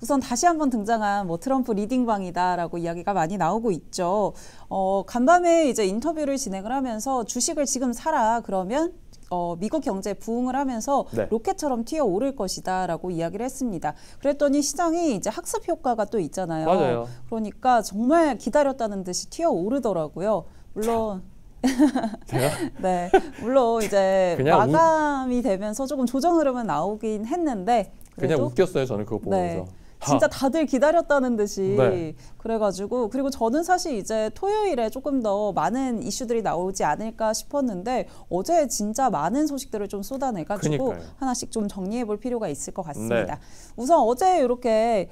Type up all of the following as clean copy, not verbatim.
우선 다시 한번 등장한 뭐 트럼프 리딩방이다라고 이야기가 많이 나오고 있죠. 간밤에 이제 인터뷰를 진행을 하면서 주식을 지금 사라 그러면 미국 경제 부흥을 하면서 네. 로켓처럼 튀어오를 것이다라고 이야기를 했습니다. 그랬더니 시장이 이제 학습 효과가 또 있잖아요. 맞아요. 그러니까 정말 기다렸다는 듯이 튀어오르더라고요. 물론 제가 네, 물론 이제 그냥 마감이 되면서 조금 조정 흐름은 나오긴 했는데 그냥 그래도 웃겼어요. 저는 그거 보면서. 네. 진짜 다들 기다렸다는 듯이 네. 그래가지고 그리고 저는 사실 이제 토요일에 조금 더 많은 이슈들이 나오지 않을까 싶었는데 어제 진짜 많은 소식들을 좀 쏟아내가지고 그러니까요. 하나씩 좀 정리해 볼 필요가 있을 것 같습니다. 네. 우선 어제 이렇게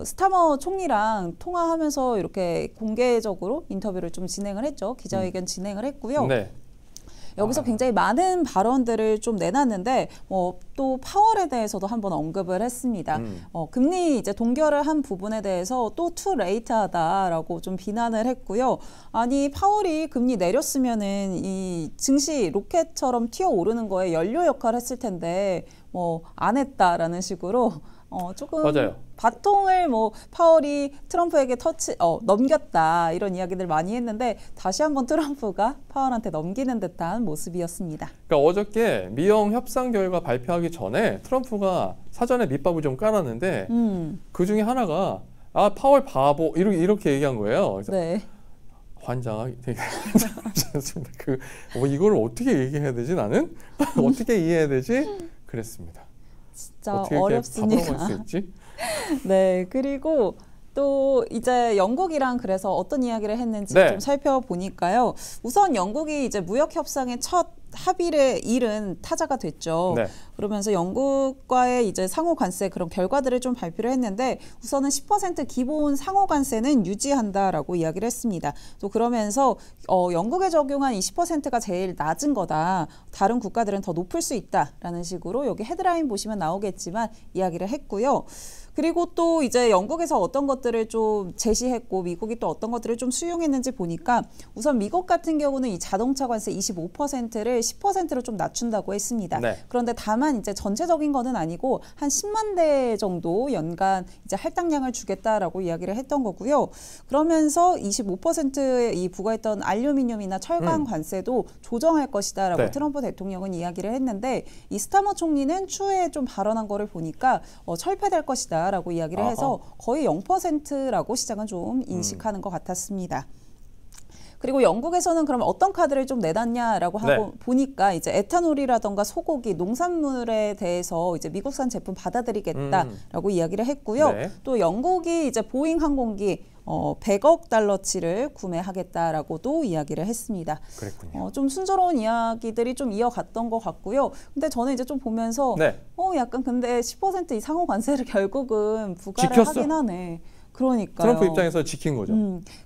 스타머 총리랑 통화하면서 이렇게 공개적으로 인터뷰를 좀 진행을 했죠. 기자회견 진행을 했고요. 네. 여기서 굉장히 많은 발언들을 좀 내놨는데 또 파월에 대해서도 한번 언급을 했습니다. 금리 이제 동결을 한 부분에 대해서 또 투 레이트하다라고 좀 비난을 했고요. 아니 파월이 금리 내렸으면은 이 증시 로켓처럼 튀어오르는 거에 연료 역할을 했을 텐데 뭐 안 했다라는 식으로 조금 맞아요. 바통을 뭐 파월이 트럼프에게 넘겼다 이런 이야기들 많이 했는데 다시 한번 트럼프가 파월한테 넘기는 듯한 모습이었습니다. 그러니까 어저께 미영 협상 결과 발표하기 전에 트럼프가 사전에 밑밥을 좀 깔았는데 그 중에 하나가 파월 바보 이렇게 얘기한 거예요. 그래서 네. 환장하기 되게 괜찮습니다. 이걸 어떻게 얘기해야 되지 나는? 어떻게 이해해야 되지? 그랬습니다. 진짜 어떻게 어렵습니다. 바보라고 할 수 있지? 네, 그리고 또 이제 영국이랑 그래서 어떤 이야기를 했는지 네. 좀 살펴보니까요. 우선 영국이 이제 무역 협상의 첫 합의를 이룬 타자가 됐죠. 네. 그러면서 영국과의 이제 상호 관세 그런 결과들을 좀 발표를 했는데 우선은 10% 기본 상호 관세는 유지한다라고 이야기를 했습니다. 또 그러면서 영국에 적용한 20%가 제일 낮은 거다. 다른 국가들은 더 높을 수 있다라는 식으로 여기 헤드라인 보시면 나오겠지만 이야기를 했고요. 그리고 또 이제 영국에서 어떤 것들을 좀 제시했고 미국이 또 어떤 것들을 좀 수용했는지 보니까 우선 미국 같은 경우는 이 자동차 관세 25%를 10%로 좀 낮춘다고 했습니다. 네. 그런데 다만 이제 전체적인 거는 아니고 한 10만 대 정도 연간 이제 할당량을 주겠다라고 이야기를 했던 거고요. 그러면서 25%의 이 부과했던 알루미늄이나 철강 관세도 조정할 것이다라고 네. 트럼프 대통령은 이야기를 했는데 이 스타머 총리는 추후에 좀 발언한 거를 보니까 철폐될 것이다. 라고 이야기를 해서 거의 0%라고 시장은 좀 인식하는 것 같았습니다. 그리고 영국에서는 그럼 어떤 카드를 좀 내놨냐라고 하고 네. 보니까 이제 에탄올이라던가 소고기, 농산물에 대해서 이제 미국산 제품 받아들이겠다라고 이야기를 했고요. 네. 또 영국이 이제 보잉 항공기 100억 달러치를 구매하겠다라고도 이야기를 했습니다. 그랬군요. 좀 순조로운 이야기들이 좀 이어갔던 것 같고요. 근데 저는 이제 좀 보면서 네. 약간 근데 10% 이 상호 관세를 결국은 부과를 지켰어. 하긴 하네. 그러니까요. 트럼프 입장에서 지킨 거죠.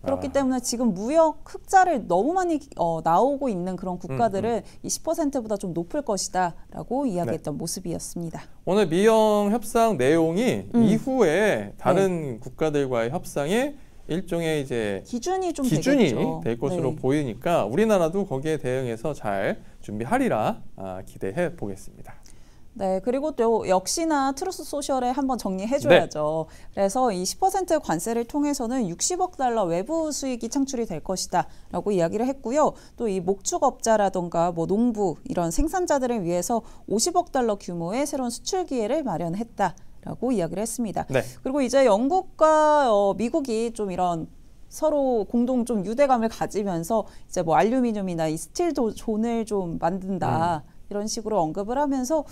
그렇기 때문에 지금 무역 흑자를 너무 많이 나오고 있는 그런 국가들은 이 10%보다 좀 높을 것이다라고 이야기했던 모습이었습니다. 오늘 미영 협상 내용이 이후에 다른 국가들과의 협상에 일종의 이제 기준이 되겠죠. 될 것으로 네. 보이니까 우리나라도 거기에 대응해서 잘 준비하리라 기대해 보겠습니다. 네, 그리고 또 역시나 트루스 소셜에 한번 정리해줘야죠. 네. 그래서 이 10% 관세를 통해서는 60억 달러 외부 수익이 창출이 될 것이다라고 이야기를 했고요. 또 이 목축업자라던가 뭐 농부 이런 생산자들을 위해서 50억 달러 규모의 새로운 수출 기회를 마련했다. 라고 이야기를 했습니다. 네. 그리고 이제 영국과 미국이 좀 이런 서로 공동 좀 유대감을 가지면서 이제 뭐 알루미늄이나 이 스틸 존을 좀 만든다. 이런 식으로 언급을 하면서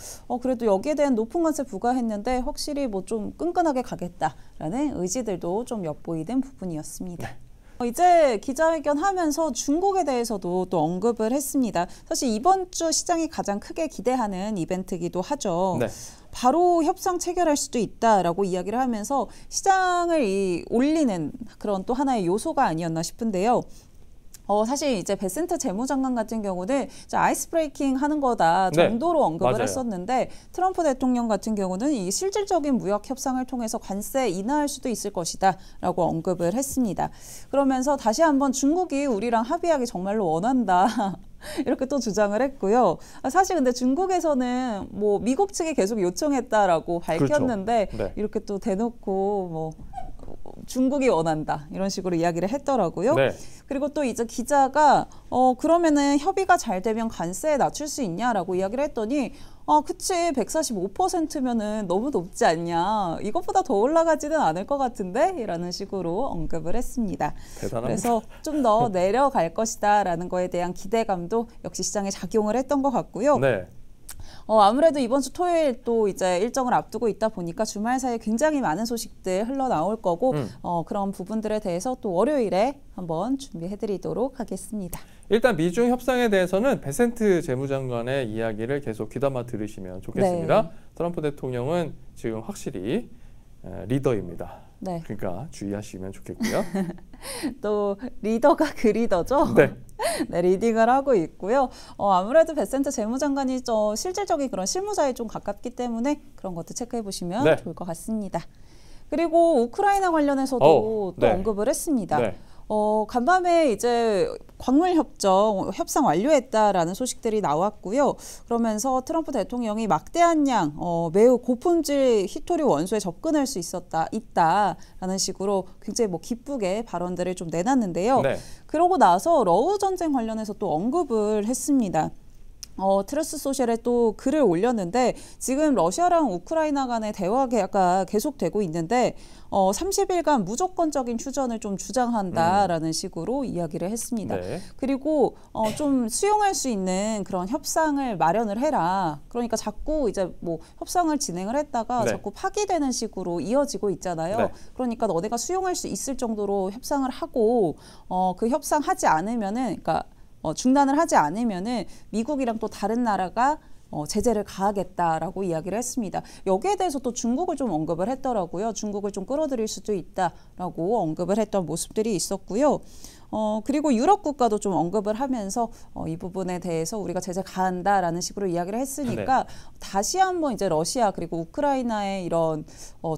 그래도 여기에 대한 높은 관세 부과했는데 확실히 뭐 좀 끈끈하게 가겠다라는 의지들도 좀 엿보이는 부분이었습니다. 네. 이제 기자회견 하면서 중국에 대해서도 또 언급을 했습니다. 사실 이번 주 시장이 가장 크게 기대하는 이벤트이기도 하죠. 네. 바로 협상 체결할 수도 있다라고 이야기를 하면서 시장을 올리는 그런 또 하나의 요소가 아니었나 싶은데요. 사실 이제 베센트 재무장관 같은 경우는 아이스 브레이킹 하는 거다 정도로 언급을 맞아요. 했었는데 트럼프 대통령 같은 경우는 이 실질적인 무역 협상을 통해서 관세 인하할 수도 있을 것이다 라고 언급을 했습니다. 그러면서 다시 한번 중국이 우리랑 합의하기 정말로 원한다. 이렇게 또 주장을 했고요. 사실 근데 중국에서는 뭐 미국 측이 계속 요청했다라고 밝혔는데 그렇죠. 네. 이렇게 또 대놓고 뭐 중국이 원한다 이런 식으로 이야기를 했더라고요. 네. 그리고 또 이제 기자가 그러면은 협의가 잘 되면 관세 낮출 수 있냐라고 이야기를 했더니 그치 145%면은 너무 높지 않냐 이것보다 더 올라가지는 않을 것 같은데 라는 식으로 언급을 했습니다. 대단합니다. 그래서 좀 더 내려갈 것이다 라는 거에 대한 기대감도 역시 시장에 작용을 했던 것 같고요. 네. 아무래도 이번 주 토요일 또 이제 일정을 앞두고 있다 보니까 주말 사이에 굉장히 많은 소식들 흘러나올 거고 그런 부분들에 대해서 또 월요일에 한번 준비해드리도록 하겠습니다. 일단 미중 협상에 대해서는 베센트 재무장관의 이야기를 계속 귀담아 들으시면 좋겠습니다. 네. 트럼프 대통령은 지금 확실히 리더입니다. 네. 그러니까 주의하시면 좋겠고요. 또 리더가 그 리더죠. 네. 네, 리딩을 하고 있고요. 아무래도 베센트 재무장관이 실질적인 그런 실무자에 좀 가깝기 때문에 그런 것도 체크해 보시면 네. 좋을 것 같습니다. 그리고 우크라이나 관련해서도 또 네. 언급을 했습니다. 네. 간밤에 이제 광물 협상 완료했다라는 소식들이 나왔고요. 그러면서 트럼프 대통령이 막대한 양 매우 고품질 히토류 원소에 접근할 수 있다라는 식으로 굉장히 뭐 기쁘게 발언들을 좀 내놨는데요. 네. 그러고 나서 러우 전쟁 관련해서 또 언급을 했습니다. 트루스 소셜에 또 글을 올렸는데 지금 러시아랑 우크라이나 간의 대화가 계속되고 있는데 30일간 무조건적인 휴전을 좀 주장한다라는 식으로 이야기를 했습니다. 네. 그리고 좀 수용할 수 있는 그런 협상을 마련을 해라. 그러니까 자꾸 이제 뭐 협상을 진행을 했다가 네. 자꾸 파기되는 식으로 이어지고 있잖아요. 네. 그러니까 너네가 수용할 수 있을 정도로 협상을 하고 그 협상하지 않으면은 그러니까 중단을 하지 않으면은 미국이랑 또 다른 나라가 제재를 가하겠다라고 이야기를 했습니다. 여기에 대해서 또 중국을 좀 언급을 했더라고요. 중국을 좀 끌어들일 수도 있다라고 언급을 했던 모습들이 있었고요. 그리고 유럽 국가도 좀 언급을 하면서 이 부분에 대해서 우리가 제재 가한다라는 식으로 이야기를 했으니까 네. 다시 한번 이제 러시아 그리고 우크라이나의 이런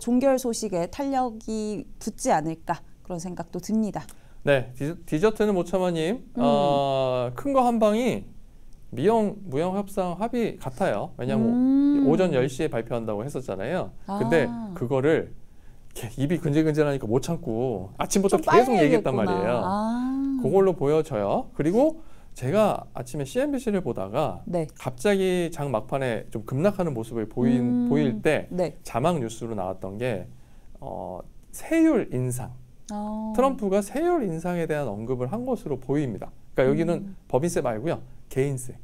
종결 소식에 탄력이 붙지 않을까 그런 생각도 듭니다. 네, 디저트는 못 참아님. 큰 거 한 방이 무역 협상 합의 같아요. 왜냐하면 오전 10시에 발표한다고 했었잖아요. 근데 그거를 입이 근질근질하니까 못 참고 아침부터 계속 얘기했단 말이에요. 그걸로 보여져요. 그리고 제가 아침에 CNBC를 보다가 네. 갑자기 장 막판에 좀 급락하는 모습을 보일 때 네. 자막 뉴스로 나왔던 게 세율 인상. 트럼프가 세율 인상에 대한 언급을 한 것으로 보입니다. 그러니까 여기는 법인세 말고요. 개인세.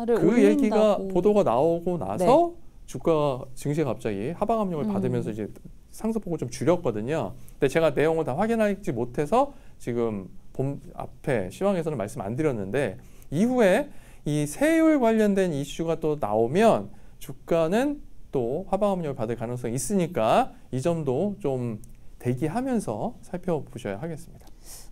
그 얘기가 보도가 나오고 나서 네. 주가 증시가 갑자기 하방 압력을 받으면서 이제 상승폭을 좀 줄였거든요. 근데 제가 내용을 다 확인하지 못해서 지금 앞에 시황에서는 말씀 안 드렸는데 이후에 이 세율 관련된 이슈가 또 나오면 주가는 또 하방 압력을 받을 가능성이 있으니까 이 점도 좀 대기하면서 살펴보셔야 하겠습니다.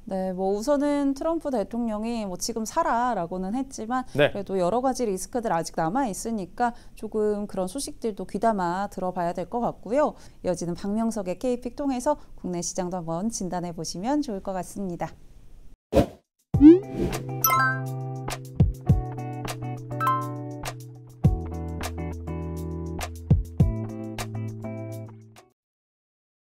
네, 뭐 우선은 트럼프 대통령이 뭐 지금 사라라고는 했지만 네. 그래도 여러 가지 리스크들 아직 남아 있으니까 조금 그런 소식들도 귀담아 들어봐야 될 것 같고요. 이어지는 박명석의 K픽 통해서 국내 시장도 한번 진단해 보시면 좋을 것 같습니다.